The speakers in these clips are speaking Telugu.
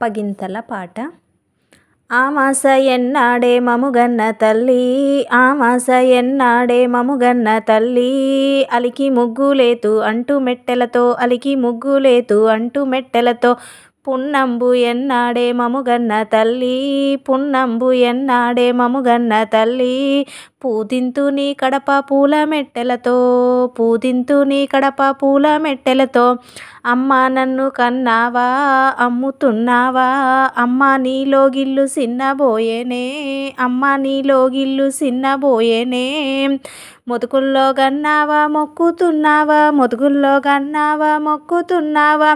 అప్పగింతల పాట. ఆమాస ఎన్నాడే మముగన్న తల్లి, ఆమాస ఎన్నాడే మముగన్న తల్లి, అలికి ముగ్గులేతు అంటూ మెట్టెలతో, అలికి ముగ్గులేతు అంటూ మెట్టెలతో, పున్నంబు ఎన్నాడే మముగన్న తల్లి, పున్నంబు ఎన్నాడే మముగన్న తల్లి, పూతింతు నీ కడప పూల మెట్టెలతో, పూతింతు నీ కడప పూల మెట్టెలతో, అమ్మ నన్ను కన్నావా అమ్ముతున్నావా, అమ్మ నీలో గిల్లు సిన్నబోయేనే, అమ్మ నీలో గిల్లు సిన్నబోయేనే, మొతుకుల్లో గన్నావా మొక్కుతున్నావా, మొతుకుల్లో గన్నావా మొక్కుతున్నావా,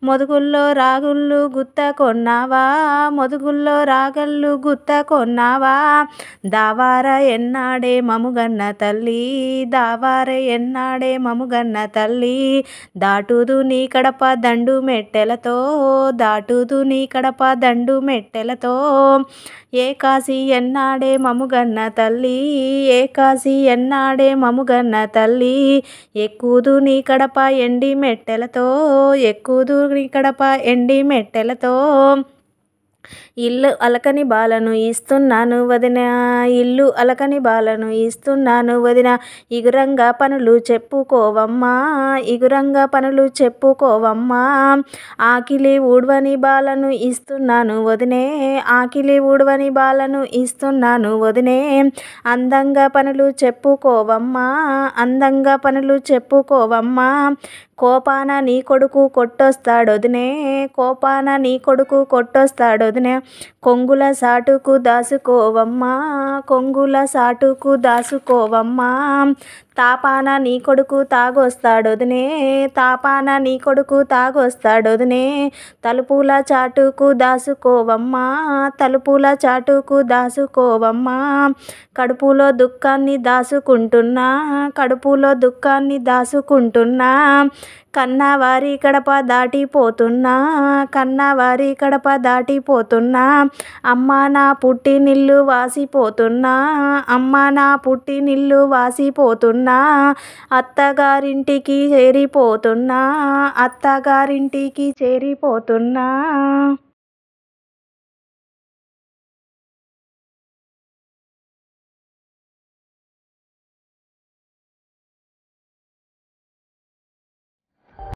మొతుకుల్లో రాగుళ్ళు గుత్త కొన్నావా, మొతుకుల్లో రాగళ్ళు గుత్త కొన్నావా, దావార ఎన్నాడే మముగన్న తల్లి, దావార ఎన్నాడే మముగన్న తల్లి, దాటుదు నీ కడప దండు మెట్టెలతో, దాటుదు నీ కడప దండు మెట్టెలతో, ఏకాసి ఎన్నాడే మముగన్న తల్లి, ఏకాసి ఎన్నాడే మముగన్న తల్లి, ఎక్కుదు నీ కడప ఎండి మెట్టెలతో, ఎక్కుదు నీ కడప ఎండి మెట్టెలతో, ఇల్లు అలకని బాలను ఇస్తున్నాను వదిన, ఇల్లు అలకని బాలను ఇస్తున్నాను వదిన, ఇగురంగా పనులు చెప్పుకోవమ్మా, ఇగురంగా పనులు చెప్పుకోవమ్మా, ఆకిలి ఊడ్వని బాలను ఇస్తున్నాను వదినే, ఆకిలి ఊడ్వని బాలను ఇస్తున్నాను వదినే, అందంగా పనులు చెప్పుకోవమ్మా, అందంగా పనులు చెప్పుకోవమ్మా, కోపాన నీ కొడుకు కొట్టొస్తాడొదినే, కోపాన నీ కొడుకు కొట్టొస్తాడొదినే, కొంగుల సాటుకు దాసుకోవమ్మా, కొంగుల సాటుకు దాసుకోవమ్మా, తాపాన నీ కొడుకు తాగొస్తాడొదినే, తాపాన నీ కొడుకు తాగొస్తాడొదినే, తలుపుల చాటుకు దాసుకోవమ్మా, తలుపుల చాటుకు దాసుకోవమ్మా, కడుపులో దుఃఖాన్ని దాసుకుంటున్నా, కడుపులో దుఃఖాన్ని దాసుకుంటున్నా, కన్నవారి కడప దాటిపోతున్నా, కన్నవారి కడప దాటిపోతున్నా, అమ్మ నా పుట్టినిల్లు వాసిపోతున్నా, అమ్మ నా పుట్టినిల్లు వాసిపోతున్నా, అత్తగారింటికి చేరిపోతున్నా, అత్తగారింటికి చేరిపోతున్నా.